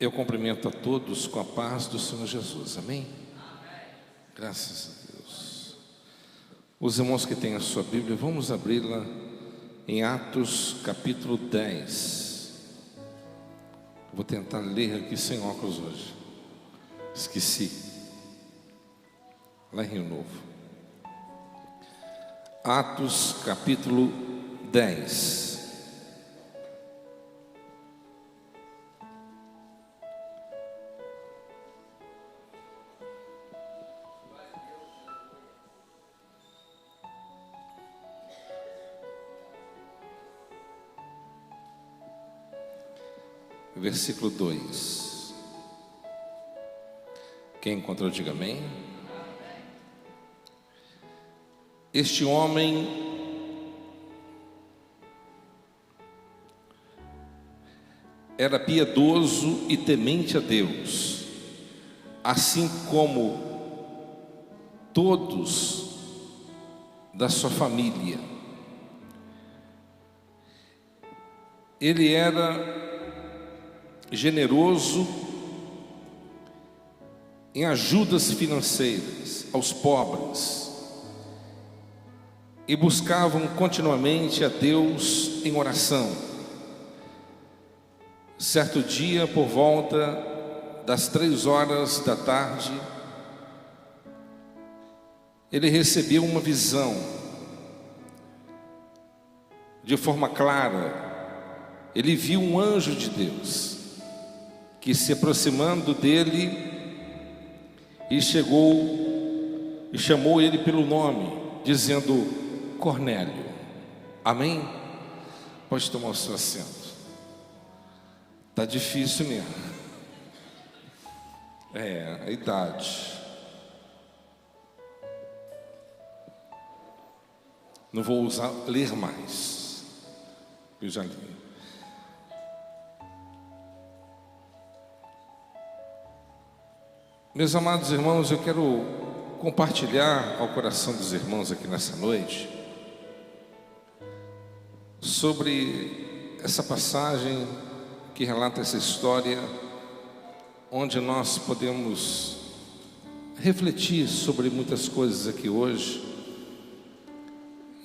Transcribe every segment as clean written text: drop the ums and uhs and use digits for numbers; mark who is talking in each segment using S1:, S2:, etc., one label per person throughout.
S1: Eu cumprimento a todos com a paz do Senhor Jesus, amém? Graças a Deus. Os irmãos que têm a sua Bíblia, vamos abri-la em Atos capítulo 10. Vou tentar ler aqui sem óculos hoje. Esqueci. Lá em Rio Novo. Atos capítulo 10. Versículo 2. Quem encontrou, diga amém. Este homem era piedoso e temente a Deus, assim como todos da sua família. Ele era generoso em ajudas financeiras aos pobres e buscavam continuamente a Deus em oração. Certo dia, por volta das 3 horas da tarde, ele recebeu uma visão de forma clara. Ele viu um anjo de Deus que, se aproximando dele, e chamou ele pelo nome, dizendo: Cornélio. Amém? Pode tomar o seu assento. Está difícil mesmo. A idade. Não vou ler mais. Eu já li. Meus amados irmãos, eu quero compartilhar ao coração dos irmãos aqui nessa noite sobre essa passagem que relata essa história, onde nós podemos refletir sobre muitas coisas aqui hoje.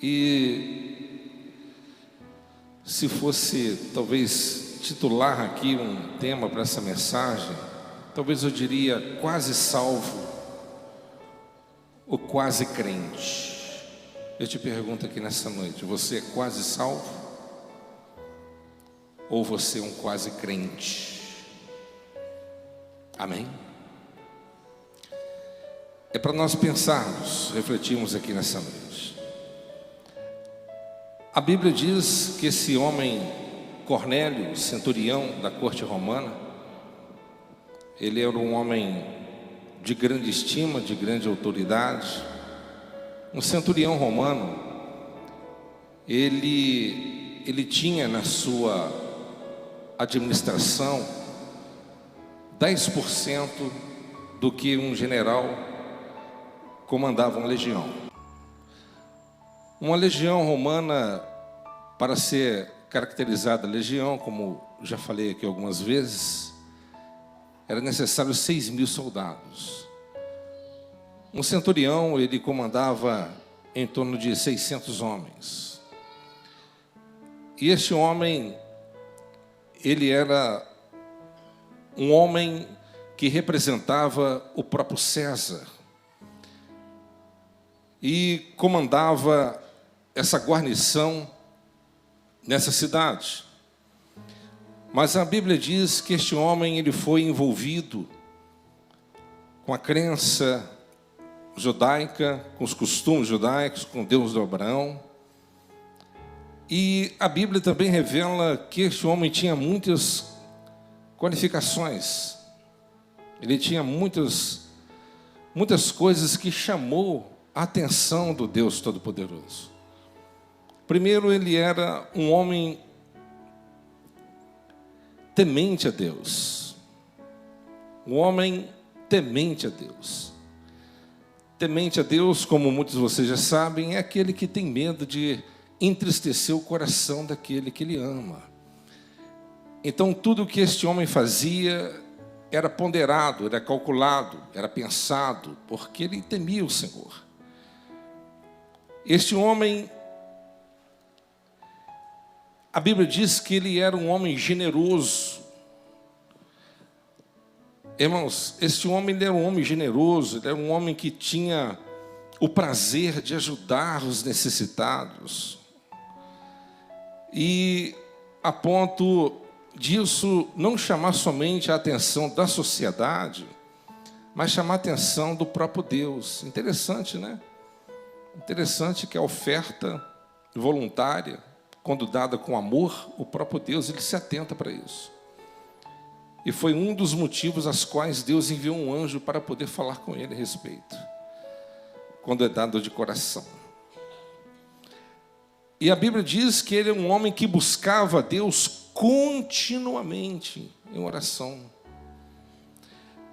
S1: E se fosse talvez titular aqui um tema para essa mensagem, talvez eu diria quase salvo ou quase crente. Eu te pergunto aqui nessa noite: você é quase salvo ou você é um quase crente? Amém? É para nós pensarmos, refletirmos aqui nessa noite. A Bíblia diz que esse homem Cornélio, centurião da corte romana, ele era um homem de grande estima, de grande autoridade. Um centurião romano, ele tinha na sua administração 10% do que um general comandava uma legião. Uma legião romana, para ser caracterizada legião, como já falei aqui algumas vezes, era necessário 6.000 soldados. Um centurião, ele comandava em torno de 600 homens. E este homem, ele era um homem que representava o próprio César e comandava essa guarnição nessa cidade. Mas a Bíblia diz que este homem, ele foi envolvido com a crença judaica, com os costumes judaicos, com Deus de Abraão. E a Bíblia também revela que este homem tinha muitas qualificações. Ele tinha muitas coisas que chamou a atenção do Deus Todo-Poderoso. Primeiro, ele era um homem temente a Deus. Um homem temente a Deus. Temente a Deus, como muitos de vocês já sabem, é aquele que tem medo de entristecer o coração daquele que ele ama. Então tudo que este homem fazia era ponderado, era calculado, era pensado, porque ele temia o Senhor. Este homem, a Bíblia diz que ele era um homem generoso. Irmãos, este homem ele era um homem generoso, ele era um homem que tinha o prazer de ajudar os necessitados. E a ponto disso não chamar somente a atenção da sociedade, mas chamar a atenção do próprio Deus. Interessante, né? Interessante que a oferta voluntária, quando dada com amor, o próprio Deus ele se atenta para isso. E foi um dos motivos aos quais Deus enviou um anjo para poder falar com ele a respeito, quando é dado de coração. E a Bíblia diz que ele é um homem que buscava a Deus continuamente em oração.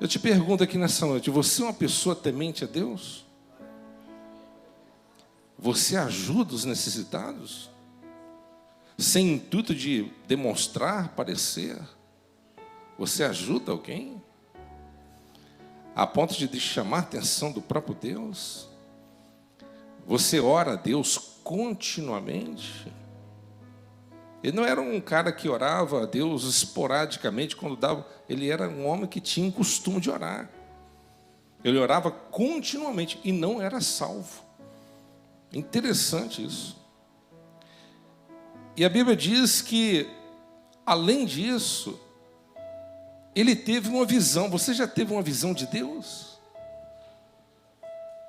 S1: Eu te pergunto aqui nessa noite, você é uma pessoa temente a Deus? Você ajuda os necessitados? Sem intuito de demonstrar, parecer? Você ajuda alguém? A ponto de chamar a atenção do próprio Deus? Você ora a Deus continuamente? Ele não era um cara que orava a Deus esporadicamente quando dava. Ele era um homem que tinha o costume de orar. Ele orava continuamente e não era salvo. Interessante isso. E a Bíblia diz que, além disso, ele teve uma visão. Você já teve uma visão de Deus?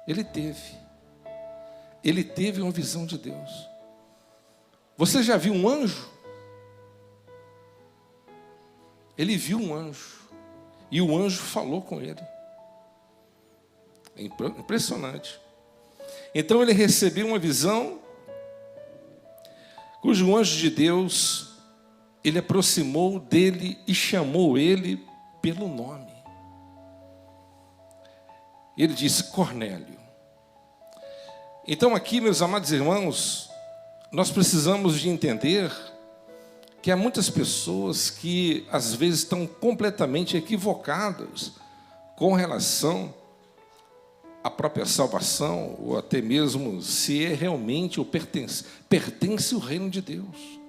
S1: Ele teve. Ele teve uma visão de Deus. Você já viu um anjo? Ele viu um anjo. E o anjo falou com ele. É impressionante. Então ele recebeu uma visão, cujo anjo de Deus, ele aproximou dele e chamou ele pelo nome. Ele disse: Cornélio. Então aqui, meus amados irmãos, nós precisamos de entender que há muitas pessoas que às vezes estão completamente equivocadas com relação à própria salvação, ou até mesmo se é realmente ou pertence ao reino de Deus.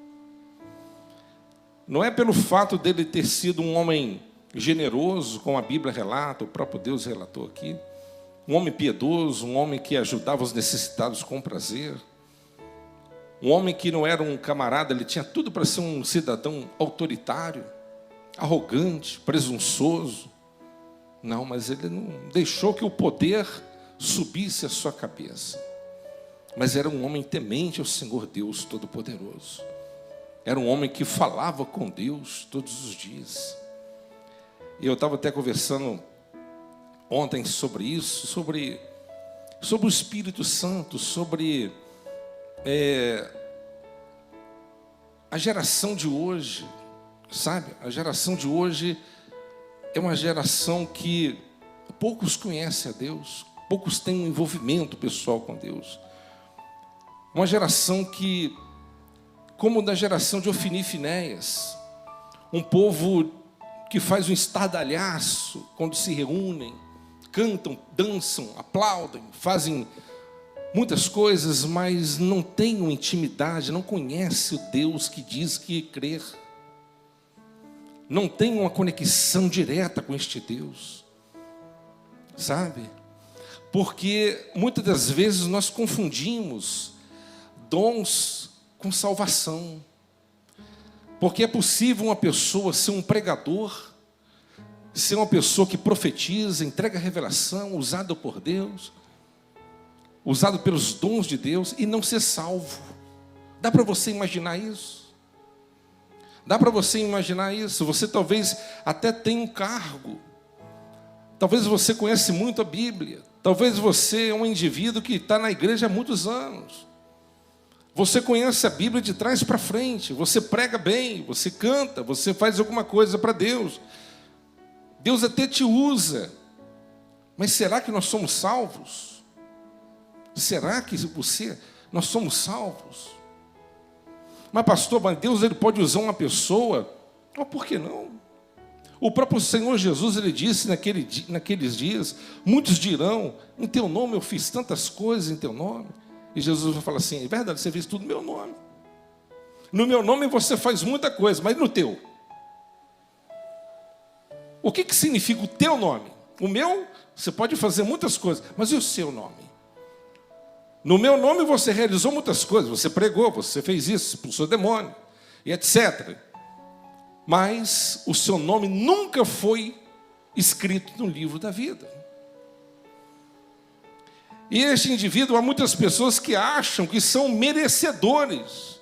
S1: Não é pelo fato dele ter sido um homem generoso, como a Bíblia relata, o próprio Deus relatou aqui, um homem piedoso, um homem que ajudava os necessitados com prazer, um homem que não era um camarada, ele tinha tudo para ser um cidadão autoritário, arrogante, presunçoso. Não, mas ele não deixou que o poder subisse à sua cabeça. Mas era um homem temente ao Senhor Deus Todo-Poderoso. Era um homem que falava com Deus todos os dias. E eu estava até conversando ontem sobre isso, sobre o Espírito Santo, sobre a geração de hoje, sabe? A geração de hoje é uma geração que poucos conhecem a Deus, poucos têm um envolvimento pessoal com Deus. Uma geração que, como da geração de Ofni e Finéias, um povo que faz um estardalhaço quando se reúnem, cantam, dançam, aplaudem, fazem muitas coisas, mas não têm uma intimidade, não conhece o Deus que diz que crer. Não tem uma conexão direta com este Deus, sabe? Porque muitas das vezes nós confundimos dons com salvação. Porque é possível uma pessoa ser um pregador, ser uma pessoa que profetiza, entrega revelação, usado por Deus, usado pelos dons de Deus, e não ser salvo. Dá para você imaginar isso? Dá para você imaginar isso? Você talvez até tenha um cargo, talvez você conhece muito a Bíblia, talvez você é um indivíduo que está na igreja há muitos anos, você conhece a Bíblia de trás para frente, você prega bem, você canta, você faz alguma coisa para Deus, Deus até te usa, mas será que nós somos salvos? Será que nós somos salvos? Mas pastor, Deus ele pode usar uma pessoa? Oh, por que não? O próprio Senhor Jesus, ele disse naqueles dias, muitos dirão, em teu nome eu fiz tantas coisas em teu nome. E Jesus vai falar assim, é verdade, você fez tudo no meu nome. No meu nome você faz muita coisa, mas no teu? O que significa o teu nome? O meu, você pode fazer muitas coisas, mas e o seu nome? No meu nome você realizou muitas coisas, você pregou, você fez isso, expulsou demônio, e etc. Mas o seu nome nunca foi escrito no livro da vida. E este indivíduo, há muitas pessoas que acham que são merecedores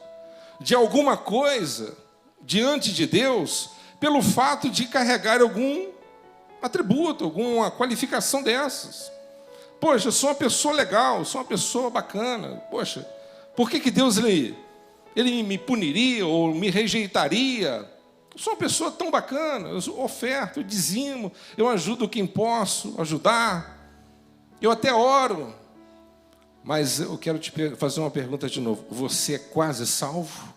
S1: de alguma coisa diante de Deus, pelo fato de carregar algum atributo, alguma qualificação dessas. Poxa, eu sou uma pessoa legal, sou uma pessoa bacana. Poxa, por que Deus ele me puniria ou me rejeitaria? Eu sou uma pessoa tão bacana, eu oferto, eu dizimo, eu ajudo quem posso ajudar, eu até oro. Mas eu quero te fazer uma pergunta de novo. Você é quase salvo?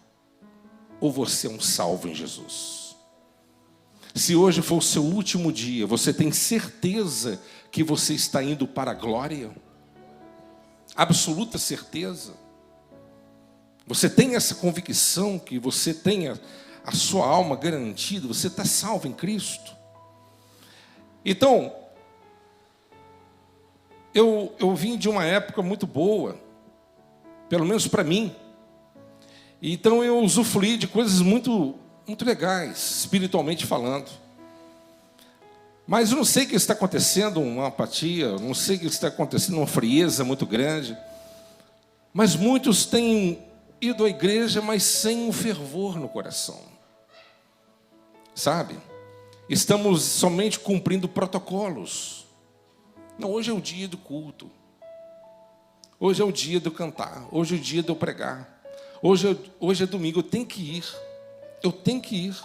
S1: Ou você é um salvo em Jesus? Se hoje for o seu último dia, você tem certeza que você está indo para a glória? Absoluta certeza? Você tem essa convicção que você tenha a sua alma garantida, você está salvo em Cristo? Então, eu vim de uma época muito boa, pelo menos para mim. Então eu usufruí de coisas muito legais, espiritualmente falando. Mas eu não sei o que está acontecendo, uma apatia, não sei o que está acontecendo, uma frieza muito grande. Mas muitos têm ido à igreja, mas sem um fervor no coração. Sabe? Estamos somente cumprindo protocolos. Não, hoje é o dia do culto. Hoje é o dia de eu cantar. Hoje é o dia de eu pregar. Hoje é domingo, eu tenho que ir. Eu tenho que ir.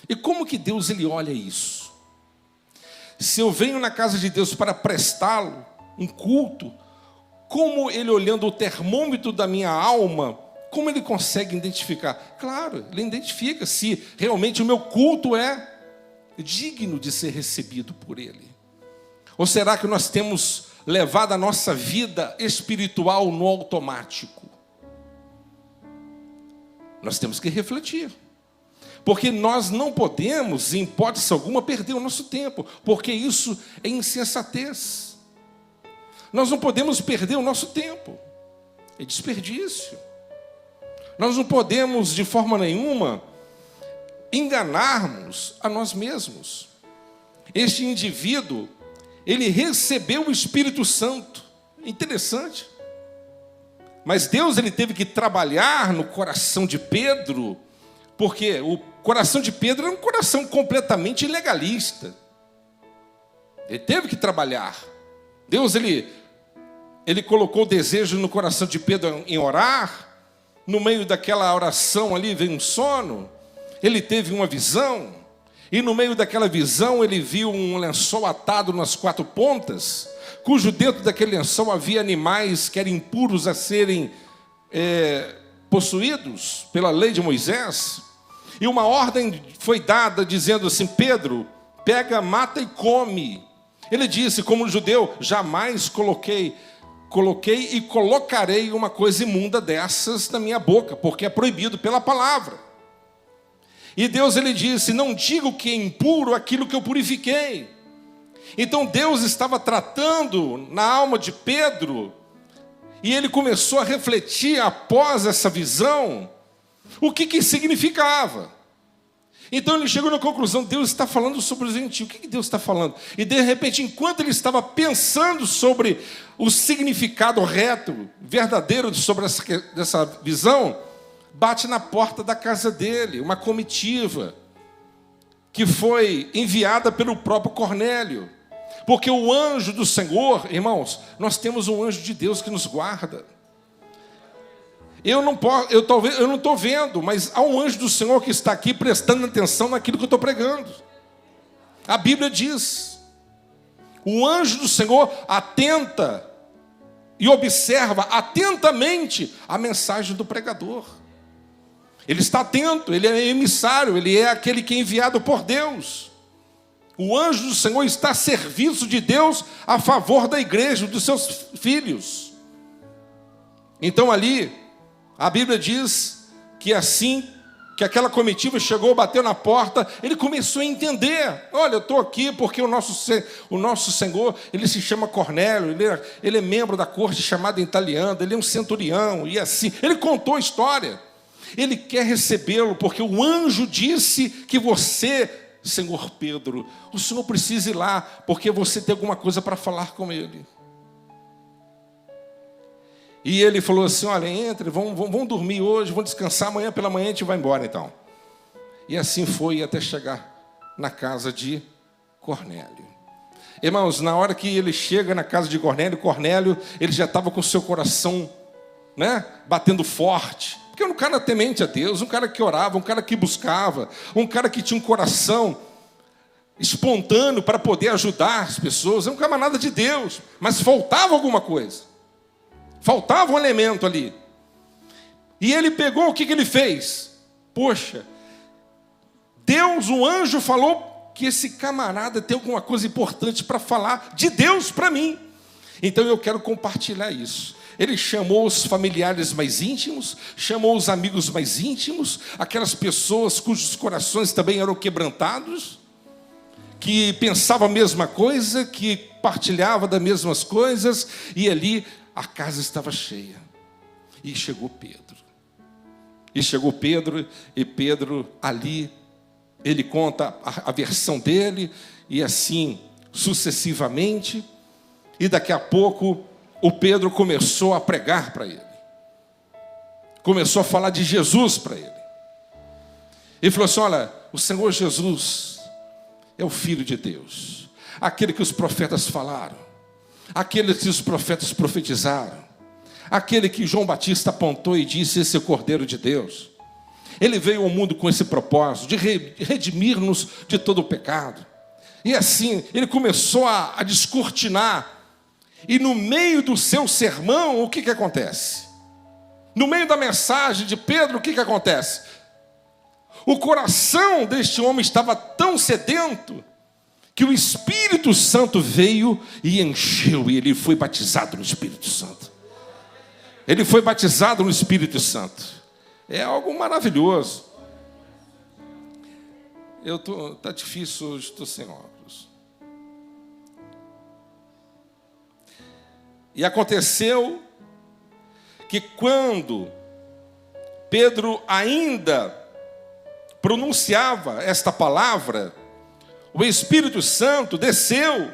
S1: E como que Deus ele olha isso? Se eu venho na casa de Deus para prestá-lo um culto, como ele olhando o termômetro da minha alma, como ele consegue identificar? Claro, ele identifica se realmente o meu culto é digno de ser recebido por ele. Ou será que nós temos levado a nossa vida espiritual no automático? Nós temos que refletir. Porque nós não podemos, em hipótese alguma, perder o nosso tempo. Porque isso é insensatez. Nós não podemos perder o nosso tempo. É desperdício. Nós não podemos, de forma nenhuma, enganarmos a nós mesmos. Este indivíduo, ele recebeu o Espírito Santo. Interessante. Mas Deus ele teve que trabalhar no coração de Pedro, porque o coração de Pedro era um coração completamente ilegalista. Ele teve que trabalhar. Deus ele colocou o desejo no coração de Pedro em orar. No meio daquela oração ali veio um sono. Ele teve uma visão. E no meio daquela visão ele viu um lençol atado nas 4 pontas, cujo dentro daquele lençol havia animais que eram impuros a serem possuídos pela lei de Moisés. E uma ordem foi dada dizendo assim: Pedro, pega, mata e come. Ele disse, como judeu, jamais coloquei e colocarei uma coisa imunda dessas na minha boca, porque é proibido pela palavra. E Deus ele disse, não digo que é impuro aquilo que eu purifiquei. Então Deus estava tratando na alma de Pedro, e ele começou a refletir após essa visão, o que significava. Então ele chegou na conclusão, Deus está falando sobre os gentios. O que Deus está falando? E de repente, enquanto ele estava pensando sobre o significado reto, verdadeiro sobre essa visão, bate na porta da casa dele uma comitiva que foi enviada pelo próprio Cornélio. Porque o anjo do Senhor, irmãos, nós temos um anjo de Deus que nos guarda. Eu não estou vendo, mas há um anjo do Senhor que está aqui prestando atenção naquilo que eu estou pregando. A Bíblia diz, o anjo do Senhor atenta e observa atentamente a mensagem do pregador. Ele está atento, ele é emissário, ele é aquele que é enviado por Deus. O anjo do Senhor está a serviço de Deus a favor da igreja, dos seus filhos. Então ali, a Bíblia diz que assim que aquela comitiva chegou, bateu na porta, ele começou a entender. Olha, eu estou aqui porque o nosso Senhor, ele se chama Cornélio, ele é membro da corte chamada em italiano, ele é um centurião, e assim. Ele contou a história. Ele quer recebê-lo porque o anjo disse que você, Senhor Pedro, o Senhor precisa ir lá, porque você tem alguma coisa para falar com ele. E ele falou assim, olha, entre, vamos dormir hoje, vamos descansar, amanhã pela manhã a gente vai embora então. E assim foi até chegar na casa de Cornélio. Irmãos, na hora que ele chega na casa de Cornélio, ele já estava com o seu coração, batendo forte. Porque era um cara temente a Deus, um cara que orava, um cara que buscava, um cara que tinha um coração espontâneo para poder ajudar as pessoas. É um camarada de Deus, mas faltava alguma coisa. Faltava um elemento ali. E ele pegou, o que ele fez? Poxa, Deus, um anjo falou que esse camarada tem alguma coisa importante para falar de Deus para mim. Então eu quero compartilhar isso. Ele chamou os familiares mais íntimos, chamou os amigos mais íntimos, aquelas pessoas cujos corações também eram quebrantados, que pensavam a mesma coisa, que partilhavam das mesmas coisas, e ali a casa estava cheia. E chegou Pedro. E Pedro ali, ele conta a versão dele, e assim sucessivamente, e daqui a pouco o Pedro começou a pregar para ele. Começou a falar de Jesus para ele. Ele falou assim, olha, o Senhor Jesus é o Filho de Deus, aquele que os profetas falaram, aquele que os profetas profetizaram, aquele que João Batista apontou e disse, esse é o Cordeiro de Deus. Ele veio ao mundo com esse propósito, de redimir-nos de todo o pecado. E assim, ele começou a descortinar. E no meio do seu sermão, o que acontece? No meio da mensagem de Pedro, o que acontece? O coração deste homem estava tão sedento, que o Espírito Santo veio e encheu, e ele foi batizado no Espírito Santo. Ele foi batizado no Espírito Santo. É algo maravilhoso. Tá difícil hoje, estou sem óculos. E aconteceu que quando Pedro ainda pronunciava esta palavra, o Espírito Santo desceu,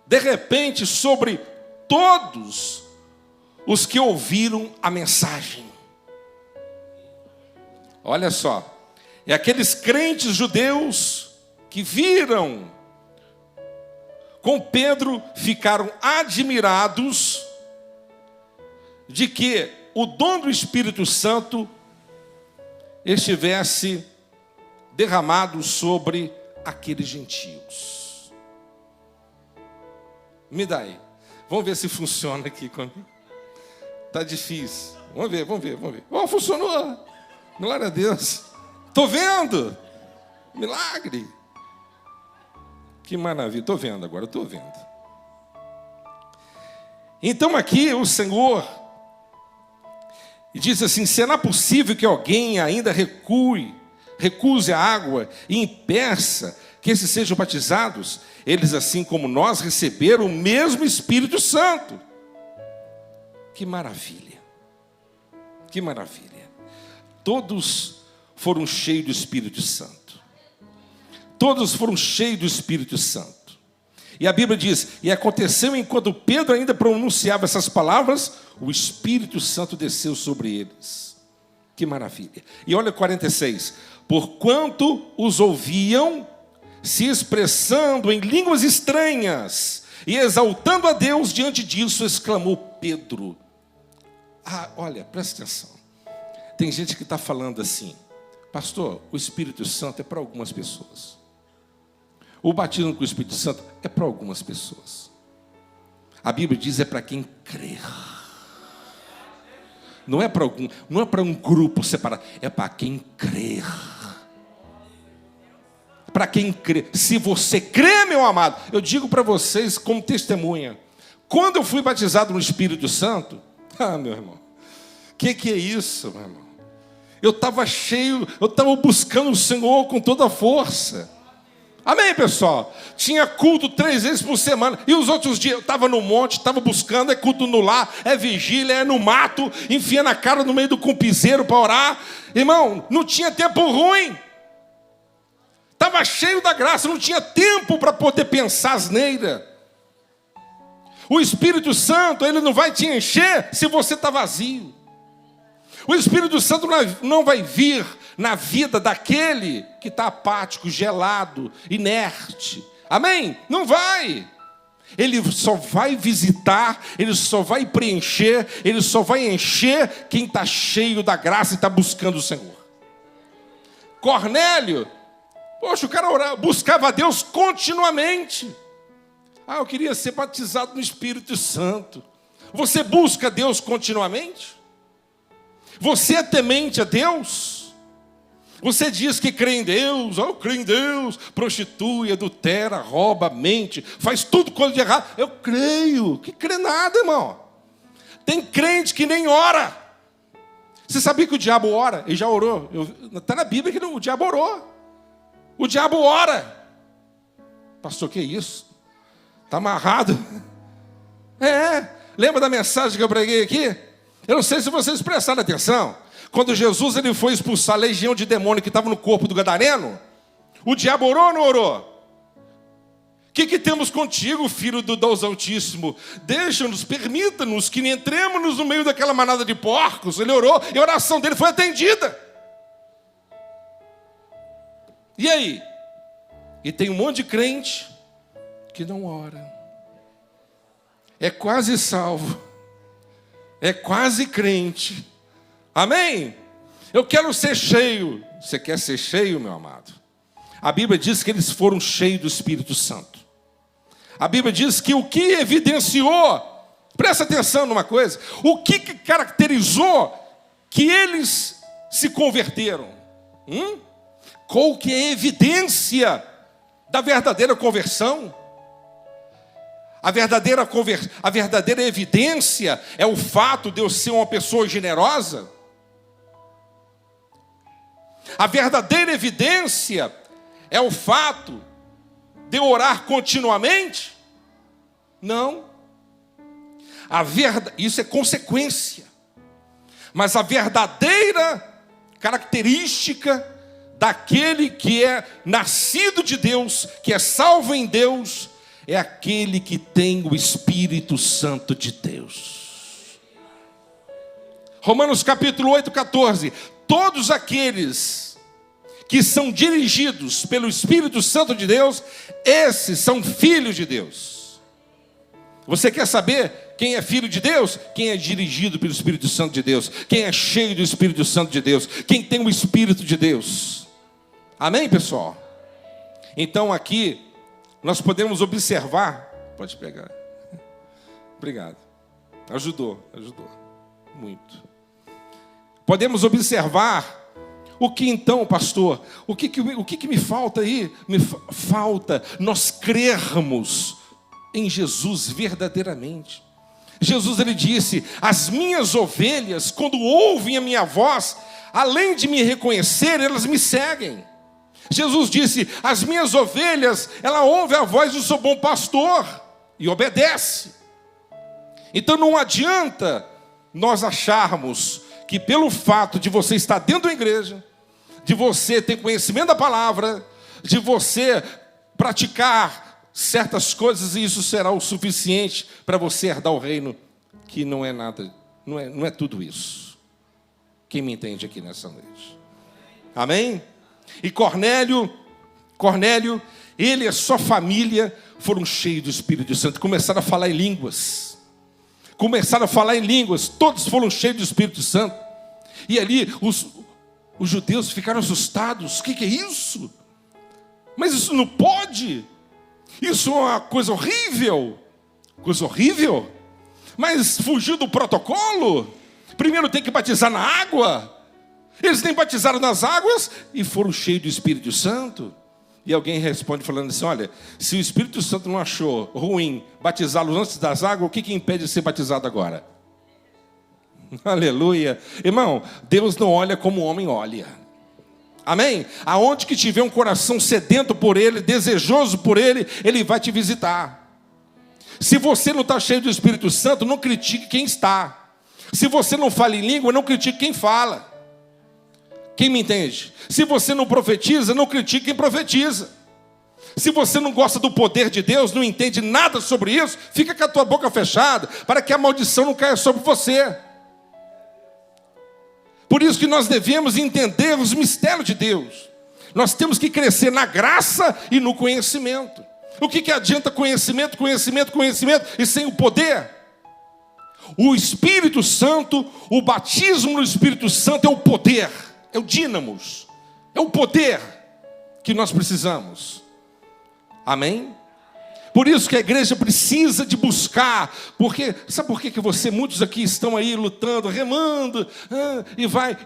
S1: de repente, sobre todos os que ouviram a mensagem. Olha só, é aqueles crentes judeus que viram com Pedro, ficaram admirados de que o dom do Espírito Santo estivesse derramado sobre aqueles gentios. Me dá aí. Vamos ver se funciona aqui comigo. Está difícil. Vamos ver. Oh, funcionou. Glória a Deus. Estou vendo. Milagre. Que maravilha. Estou vendo agora, estou vendo. Então aqui o Senhor diz assim, será possível que alguém ainda recuse a água e impeça que esses sejam batizados? Eles, assim como nós, receberam o mesmo Espírito Santo. Que maravilha. Que maravilha. Todos foram cheios do Espírito Santo. Todos foram cheios do Espírito Santo. E a Bíblia diz, e aconteceu enquanto Pedro ainda pronunciava essas palavras, o Espírito Santo desceu sobre eles. Que maravilha. E olha 46. Porquanto os ouviam, se expressando em línguas estranhas, e exaltando a Deus, diante disso exclamou Pedro. Olha, presta atenção. Tem gente que está falando assim, pastor, o Espírito Santo é para algumas pessoas. O batismo com o Espírito Santo é para algumas pessoas. A Bíblia diz é para quem crer. Não é para um grupo separado, é para quem crer. para quem crê. Se você crê, meu amado, eu digo para vocês como testemunha, quando eu fui batizado no Espírito Santo, meu irmão, que é isso, meu irmão? Eu estava cheio, eu estava buscando o Senhor com toda a força. Amém, pessoal? Tinha culto 3 vezes por semana. E os outros dias eu estava no monte, estava buscando, é culto no lar, é vigília, é no mato, enfiando a cara no meio do cumpizeiro para orar. Irmão, não tinha tempo ruim. Estava cheio da graça, não tinha tempo para poder pensar asneira. O Espírito Santo, ele não vai te encher se você está vazio. O Espírito Santo não vai vir na vida daquele que está apático, gelado, inerte. Amém? Não vai. Ele só vai visitar, ele só vai preencher, ele só vai encher quem está cheio da graça e está buscando o Senhor. Cornélio, poxa, o cara buscava a Deus continuamente. Eu queria ser batizado no Espírito Santo. Você busca Deus continuamente? Você é temente a Deus? Você diz que crê em Deus, eu creio em Deus, prostitui, adultera, rouba, mente, faz tudo coisa de errado. Eu creio, que crê nada, irmão. Tem crente que nem ora. Você sabia que o diabo ora? Ele já orou. Está na Bíblia que o diabo orou. O diabo ora. Pastor, que isso? Está amarrado? Lembra da mensagem que eu preguei aqui? Eu não sei se vocês prestaram atenção. Quando Jesus ele foi expulsar a legião de demônio que estava no corpo do gadareno, o diabo orou ou não orou? O que temos contigo, filho do Deus Altíssimo? Deixa-nos, permita-nos que entremos no meio daquela manada de porcos. Ele orou e a oração dele foi atendida. E aí? E tem um monte de crente que não ora. É quase salvo. É quase crente. Amém? Eu quero ser cheio. Você quer ser cheio, meu amado? A Bíblia diz que eles foram cheios do Espírito Santo. A Bíblia diz que o que evidenciou, presta atenção numa coisa, o que caracterizou que eles se converteram? Qual que é a evidência da verdadeira conversão? A verdadeira evidência é o fato de eu ser uma pessoa generosa? A verdadeira evidência é o fato de eu orar continuamente? Não. Isso é consequência. Mas a verdadeira característica daquele que é nascido de Deus, que é salvo em Deus, é aquele que tem o Espírito Santo de Deus. Romanos capítulo 8, 14. Todos aqueles que são dirigidos pelo Espírito Santo de Deus, esses são filhos de Deus. Você quer saber quem é filho de Deus? Quem é dirigido pelo Espírito Santo de Deus. Quem é cheio do Espírito Santo de Deus. Quem tem o Espírito de Deus. Amém, pessoal? Então aqui nós podemos observar. Pode pegar. Obrigado. Ajudou muito. Podemos observar o que então, pastor? O que me falta aí? Falta nós crermos em Jesus verdadeiramente. Jesus ele disse: as minhas ovelhas, quando ouvem a minha voz, além de me reconhecer, elas me seguem. Jesus disse: as minhas ovelhas, ela ouve a voz do seu bom pastor e obedece. Então não adianta nós acharmos que pelo fato de você estar dentro da igreja, de você ter conhecimento da palavra, de você praticar certas coisas, e isso será o suficiente para você herdar o reino, que não é nada, não é tudo isso. Quem me entende aqui nessa noite? Amém? E Cornélio, ele e a sua família foram cheios do Espírito Santo, começaram a falar em línguas. Todos foram cheios do Espírito Santo. E ali os judeus ficaram assustados. O que é isso? Mas isso não pode. Isso é uma coisa horrível. Mas fugiu do protocolo. Primeiro tem que batizar na água. Eles nem batizaram nas águas e foram cheios do Espírito Santo. E alguém responde falando assim, olha, se o Espírito Santo não achou ruim batizá-los antes das águas, o que impede de ser batizado agora? Aleluia. Irmão, Deus não olha como o homem olha. Amém? Aonde que tiver um coração sedento por Ele, desejoso por Ele, Ele vai te visitar. Se você não está cheio do Espírito Santo, não critique quem está. Se você não fala em língua, não critique quem fala. Quem me entende? Se você não profetiza, não critique quem profetiza. Se você não gosta do poder de Deus, não entende nada sobre isso, fica com a tua boca fechada, para que a maldição não caia sobre você. Por isso que nós devemos entender os mistérios de Deus. Nós temos que crescer na graça e no conhecimento. O que adianta conhecimento, e sem o poder? O Espírito Santo, o batismo no Espírito Santo é o poder, é o dínamos, é o poder que nós precisamos. Amém? Por isso que a igreja precisa de buscar, porque, sabe por que muitos aqui estão aí lutando, remando,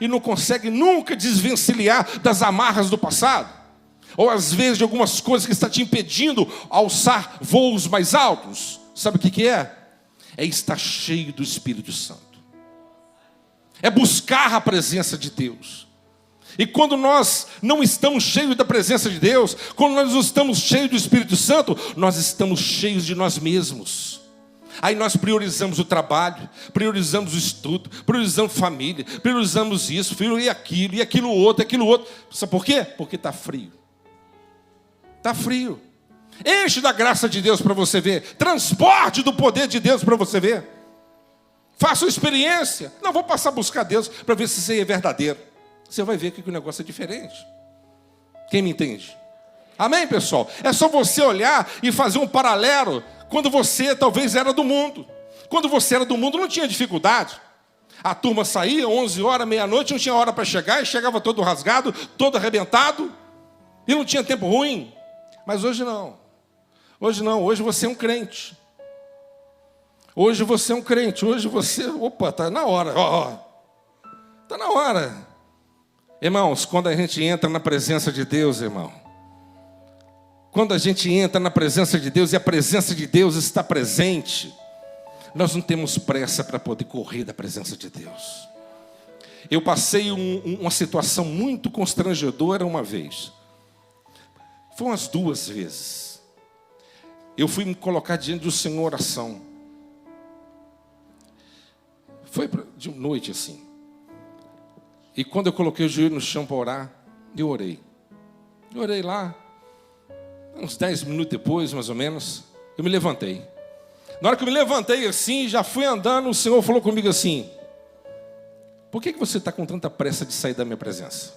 S1: e não consegue nunca desvencilhar das amarras do passado? Ou às vezes de algumas coisas que está te impedindo alçar voos mais altos? Sabe o que é? É estar cheio do Espírito Santo. É buscar a presença de Deus. E quando nós não estamos cheios da presença de Deus, quando nós não estamos cheios do Espírito Santo, nós estamos cheios de nós mesmos. Aí nós priorizamos o trabalho, priorizamos o estudo, priorizamos família, priorizamos isso, filho, e aquilo outro. Sabe por quê? Porque está frio. Está frio. Enche da graça de Deus para você ver. Transporte do poder de Deus para você ver. Faça uma experiência. Não vou passar a buscar Deus para ver se isso é verdadeiro. Você vai ver que o negócio é diferente. Quem me entende? Amém, pessoal? É só você olhar e fazer um paralelo quando você talvez era do mundo. Quando você era do mundo não tinha dificuldade. A turma saía 11 horas, meia-noite, não tinha hora para chegar, e chegava todo rasgado, todo arrebentado, e não tinha tempo ruim. Mas hoje não. Hoje não, hoje você é um crente. Hoje você é um crente, hoje você... Opa, está na hora. Está na hora. Irmãos, quando a gente entra na presença de Deus, irmão, quando a gente entra na presença de Deus e a presença de Deus está presente, nós não temos pressa para poder correr da presença de Deus. Eu passei uma situação muito constrangedora uma vez. Foi umas 2 vezes. Eu fui me colocar diante do Senhor em oração. Foi de noite assim. E quando eu coloquei o joelho no chão para orar, eu orei. Eu orei lá, uns 10 minutos depois, mais ou menos, eu me levantei. Na hora que eu me levantei assim, já fui andando, o Senhor falou comigo assim: por que você está com tanta pressa de sair da minha presença?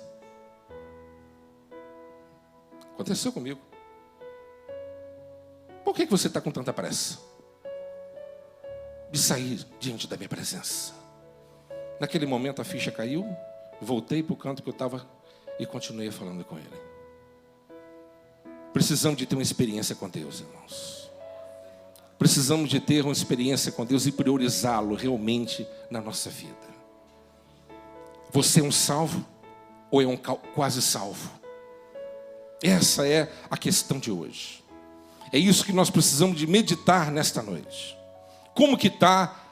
S1: Aconteceu comigo. Por que você está com tanta pressa de sair diante da minha presença? Naquele momento a ficha caiu. Voltei para o canto que eu estava e continuei falando com Ele. Precisamos de ter uma experiência com Deus, irmãos. Precisamos de ter uma experiência com Deus e priorizá-lo realmente na nossa vida. Você é um salvo ou é um quase salvo? Essa é a questão de hoje. É isso que nós precisamos de meditar nesta noite. Como que está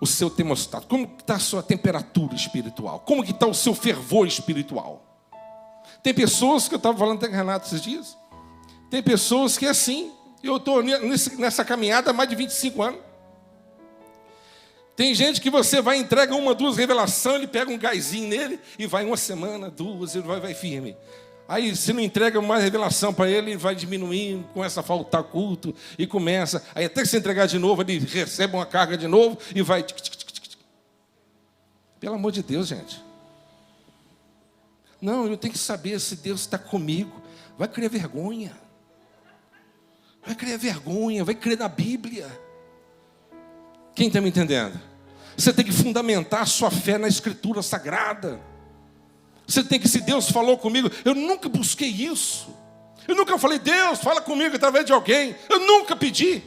S1: o seu termostato? Como está a sua temperatura espiritual? Como que está o seu fervor espiritual? Tem pessoas, que eu estava falando até com o Renato esses dias, tem pessoas que é assim. Eu estou nessa caminhada há mais de 25 anos. Tem gente que você vai, entrega 1, 2 revelações, ele pega um gásinho nele e vai 1 semana, 2, ele vai firme. Aí, se não entrega mais revelação para ele, vai diminuindo, começa a faltar culto, e começa. Aí, até que se entregar de novo, ele recebe uma carga de novo e vai. Pelo amor de Deus, gente. Não, eu tenho que saber se Deus está comigo. Vai criar vergonha. Vai criar vergonha, vai crer na Bíblia. Quem está me entendendo? Você tem que fundamentar a sua fé na Escritura Sagrada. Você tem que, se Deus falou comigo, eu nunca busquei isso. Eu nunca falei, Deus, fala comigo através de alguém. Eu nunca pedi.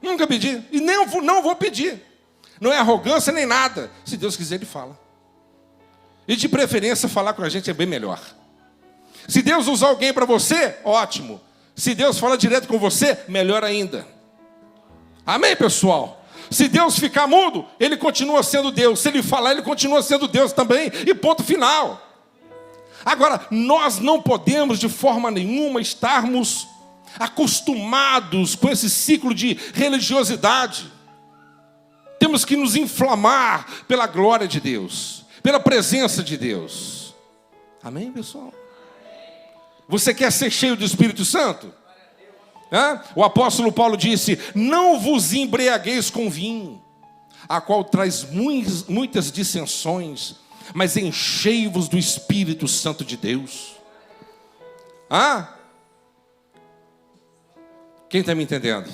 S1: Nunca pedi. E nem não vou pedir. Não é arrogância nem nada. Se Deus quiser, Ele fala. E de preferência, falar com a gente é bem melhor. Se Deus usar alguém para você, ótimo. Se Deus fala direto com você, melhor ainda. Amém, pessoal? Se Deus ficar mudo, Ele continua sendo Deus. Se Ele falar, Ele continua sendo Deus também. E ponto final. Agora, nós não podemos de forma nenhuma estarmos acostumados com esse ciclo de religiosidade. Temos que nos inflamar pela glória de Deus, pela presença de Deus. Amém, pessoal? Você quer ser cheio do Espírito Santo? O apóstolo Paulo disse: não vos embriagueis com vinho, a qual traz muitas dissensões, mas enchei-vos do Espírito Santo de Deus. Quem está me entendendo?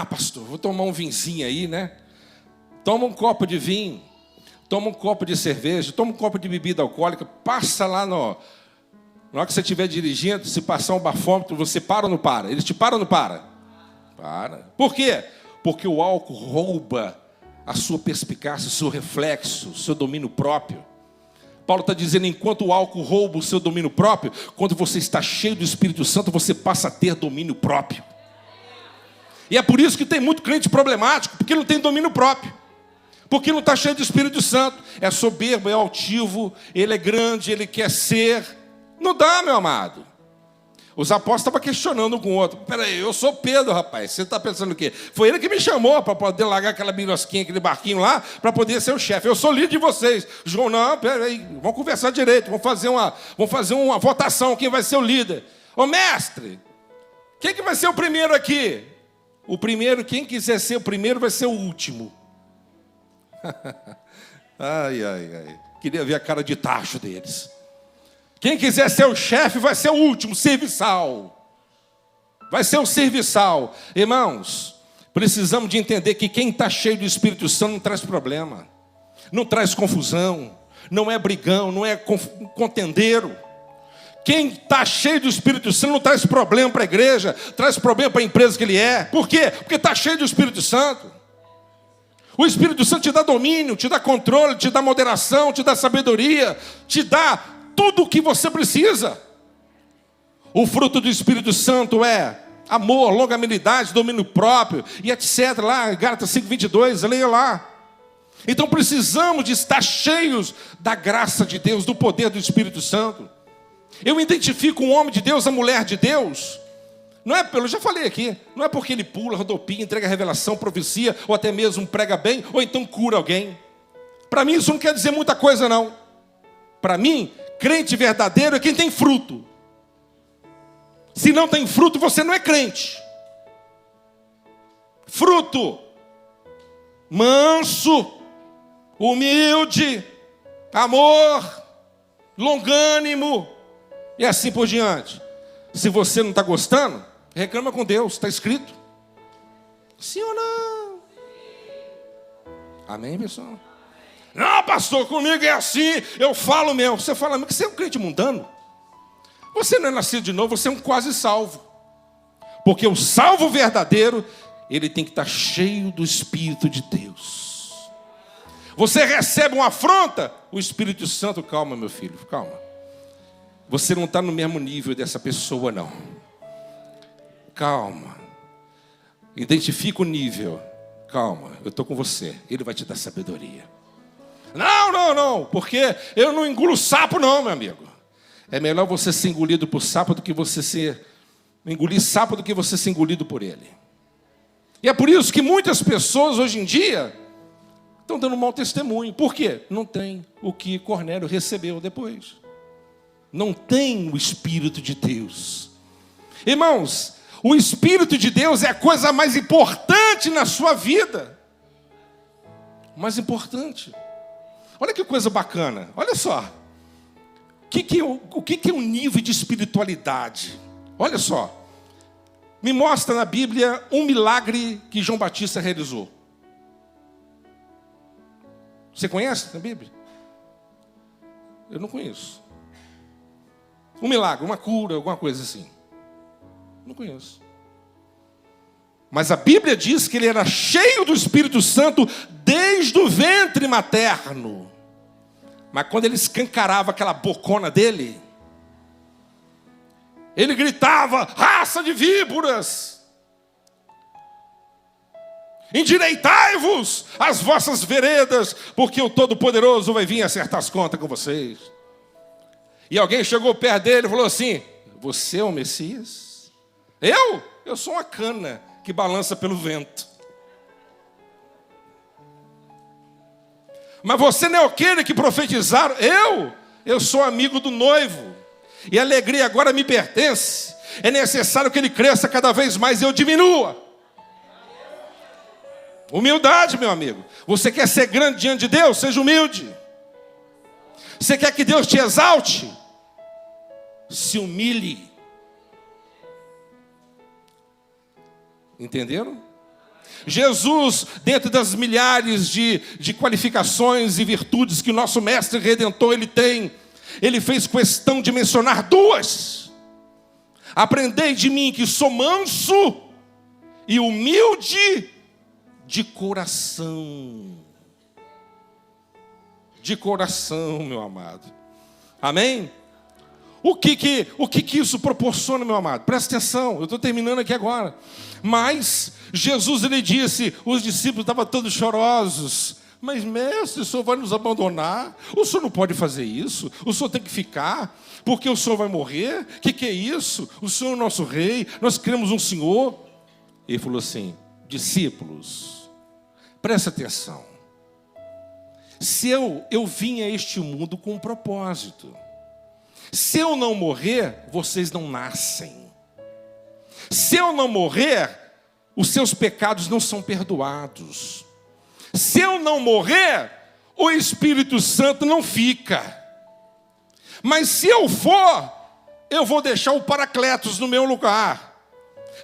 S1: Pastor, vou tomar um vinzinho aí, né? Toma um copo de vinho, toma um copo de cerveja, toma um copo de bebida alcoólica, passa lá na hora que você estiver dirigindo, se passar um bafômetro, você para ou não para? Eles te param ou não para? Para. Por quê? Porque o álcool rouba a sua perspicácia, o seu reflexo, o seu domínio próprio. Paulo está dizendo, enquanto o álcool rouba o seu domínio próprio, quando você está cheio do Espírito Santo, você passa a ter domínio próprio. E é por isso que tem muito crente problemático, porque não tem domínio próprio. Porque não está cheio do Espírito Santo. É soberbo, é altivo, ele é grande, ele quer ser. Não dá, meu amado. Os apóstolos estavam questionando um com o outro. Peraí, eu sou Pedro, rapaz. Você está pensando o quê? Foi ele que me chamou para poder largar aquela birosquinha, aquele barquinho lá, para poder ser o chefe. Eu sou líder de vocês. João, não, peraí, vamos conversar direito. Vamos fazer uma votação. Quem vai ser o líder? Ô mestre, quem que vai ser o primeiro aqui? O primeiro, quem quiser ser o primeiro, vai ser o último. Ai. Queria ver a cara de tacho deles. Quem quiser ser o chefe vai ser o último, serviçal. Vai ser o serviçal. Irmãos, precisamos de entender que quem está cheio do Espírito Santo não traz problema. Não traz confusão. Não é brigão, não é contendeiro. Quem está cheio do Espírito Santo não traz problema para a igreja, traz problema para a empresa que ele é. Por quê? Porque está cheio do Espírito Santo. O Espírito Santo te dá domínio, te dá controle, te dá moderação, te dá sabedoria, te dá tudo o que você precisa. O fruto do Espírito Santo é amor, longanimidade, domínio próprio, e etc. Lá, Gálatas 5:22, leia lá. Então precisamos de estar cheios da graça de Deus, do poder do Espírito Santo. Eu identifico um homem de Deus, a mulher de Deus, não é pelo, já falei aqui, não é porque ele pula, rodopia, entrega revelação, profecia, ou até mesmo prega bem, ou então cura alguém. Para mim isso não quer dizer muita coisa não. Para mim, crente verdadeiro é quem tem fruto. Se não tem fruto, você não é crente. Fruto manso, humilde, amor, longânimo, e assim por diante. Se você não está gostando, reclama com Deus, está escrito. Sim ou não? Amém, pessoal? Não, pastor, comigo é assim, eu falo mesmo. Você fala mesmo que você é um crente mundano. Você não é nascido de novo, você é um quase salvo. Porque o salvo verdadeiro, ele tem que estar cheio do Espírito de Deus. Você recebe uma afronta, o Espírito Santo, calma meu filho, calma. Você não está no mesmo nível dessa pessoa não. Calma. Identifica o nível. Calma, eu estou com você. Ele vai te dar sabedoria. Não, porque eu não engulo sapo não, meu amigo. É melhor você ser engolido por sapo do que você ser engolir sapo do que você ser engolido por ele. E é por isso que muitas pessoas hoje em dia estão dando mau testemunho. Por quê? Não tem o que Cornélio recebeu depois. Não tem o Espírito de Deus. Irmãos, o Espírito de Deus é a coisa mais importante na sua vida. Mais importante. Olha que coisa bacana. Olha só. O que é um nível de espiritualidade? Olha só. Me mostra na Bíblia um milagre que João Batista realizou. Você conhece na Bíblia? Eu não conheço. Um milagre, uma cura, alguma coisa assim. Não conheço. Mas a Bíblia diz que ele era cheio do Espírito Santo desde o ventre materno. Mas quando ele escancarava aquela bocona dele, ele gritava: raça de víboras, endireitai-vos as vossas veredas, porque o Todo-Poderoso vai vir acertar as contas com vocês. E alguém chegou perto dele e falou assim: você é o Messias? Eu sou uma cana que balança pelo vento. Mas você não é aquele que profetizaram? Eu sou amigo do noivo, e a alegria agora me pertence. É necessário que ele cresça cada vez mais e eu diminua. Humildade, meu amigo. Você quer ser grande diante de Deus? Seja humilde. Você quer que Deus te exalte? Se humilhe. Entenderam? Jesus, dentro das milhares de qualificações e virtudes que o nosso Mestre Redentor ele tem, ele fez questão de mencionar duas. Aprendei de mim que sou manso e humilde de coração. De coração, meu amado. Amém? O que isso proporciona, meu amado? Presta atenção, eu estou terminando aqui agora. Mas Jesus, ele disse, os discípulos estavam todos chorosos: mas mestre, o senhor vai nos abandonar? O senhor não pode fazer isso? O senhor tem que ficar? Porque o senhor vai morrer? Que é isso? O senhor é o nosso rei, nós queremos um senhor. Ele falou assim: discípulos, presta atenção. Se eu vim a este mundo com um propósito. Se eu não morrer, vocês não nascem. Se eu não morrer, os seus pecados não são perdoados. Se eu não morrer, o Espírito Santo não fica. Mas se eu for, eu vou deixar o Paracletos no meu lugar.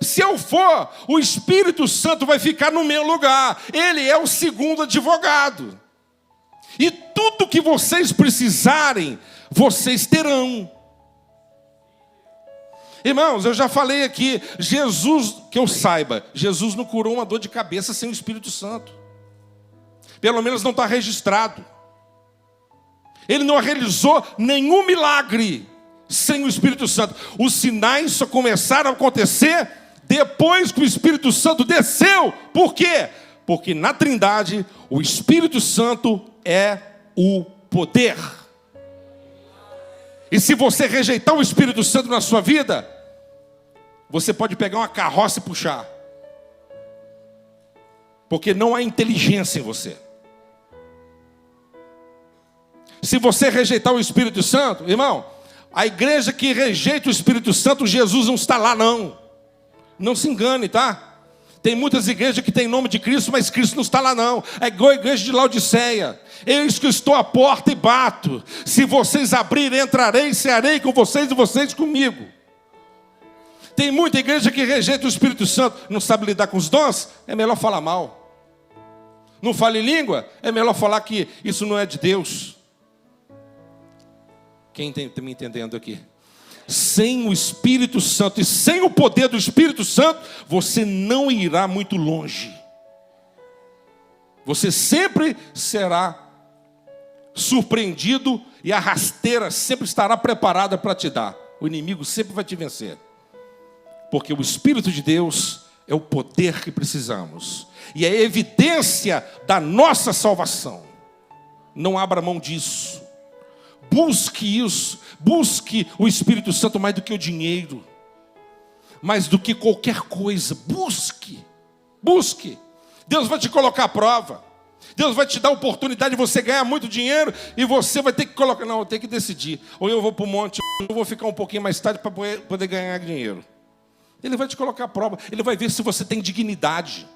S1: Se eu for, o Espírito Santo vai ficar no meu lugar. Ele é o segundo advogado. E tudo que vocês precisarem, vocês terão. Irmãos, eu já falei aqui, Jesus, que eu saiba, Jesus não curou uma dor de cabeça sem o Espírito Santo. Pelo menos não está registrado. Ele não realizou nenhum milagre sem o Espírito Santo. Os sinais só começaram a acontecer depois que o Espírito Santo desceu. Por quê? Porque na Trindade, o Espírito Santo é o poder. E se você rejeitar o Espírito Santo na sua vida, você pode pegar uma carroça e puxar. Porque não há inteligência em você. Se você rejeitar o Espírito Santo, irmão, a igreja que rejeita o Espírito Santo, Jesus não está lá não. Não se engane, tá? Tem muitas igrejas que têm nome de Cristo, mas Cristo não está lá não. É igual a igreja de Laodiceia. Eis que estou à porta e bato. Se vocês abrirem, entrarei, cearei com vocês e vocês comigo. Tem muita igreja que rejeita o Espírito Santo, não sabe lidar com os dons, é melhor falar mal. Não fala em língua, é melhor falar que isso não é de Deus. Quem está me entendendo aqui? Sem o Espírito Santo e sem o poder do Espírito Santo, você não irá muito longe. Você sempre será surpreendido e a rasteira sempre estará preparada para te dar. O inimigo sempre vai te vencer. Porque o Espírito de Deus é o poder que precisamos. E é a evidência da nossa salvação. Não abra mão disso. Busque isso. Busque o Espírito Santo mais do que o dinheiro. Mais do que qualquer coisa. Busque. Busque. Deus vai te colocar à prova. Deus vai te dar a oportunidade de você ganhar muito dinheiro e você vai ter que colocar... Não, eu tenho que decidir. Ou eu vou para o monte, ou eu vou ficar um pouquinho mais tarde para poder ganhar dinheiro. Ele vai te colocar à prova. Ele vai ver se você tem dignidade.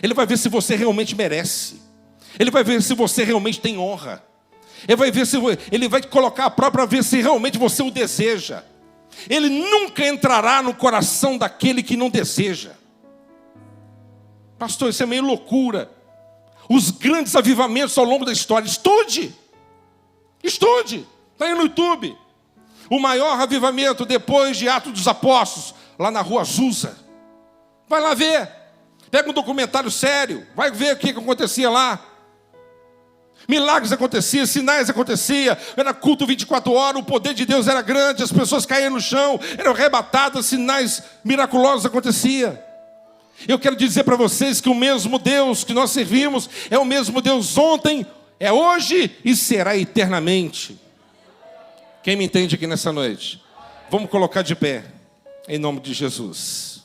S1: Ele vai ver se você realmente merece. Ele vai ver se você realmente tem honra. Ele vai te colocar à prova para ver se realmente você o deseja. Ele nunca entrará no coração daquele que não deseja. Pastor, isso é meio loucura. Os grandes avivamentos ao longo da história. Estude. Está aí no YouTube. O maior avivamento depois de Atos dos Apóstolos, lá na rua Azusa. Vai lá ver. Pega um documentário sério. Vai ver o que acontecia lá. Milagres aconteciam, sinais aconteciam, era culto 24 horas, o poder de Deus era grande, as pessoas caíam no chão, eram arrebatadas, sinais miraculosos aconteciam. Eu quero dizer para vocês que o mesmo Deus que nós servimos é o mesmo Deus ontem, é hoje e será eternamente. Quem me entende aqui nessa noite? Vamos colocar de pé, em nome de Jesus.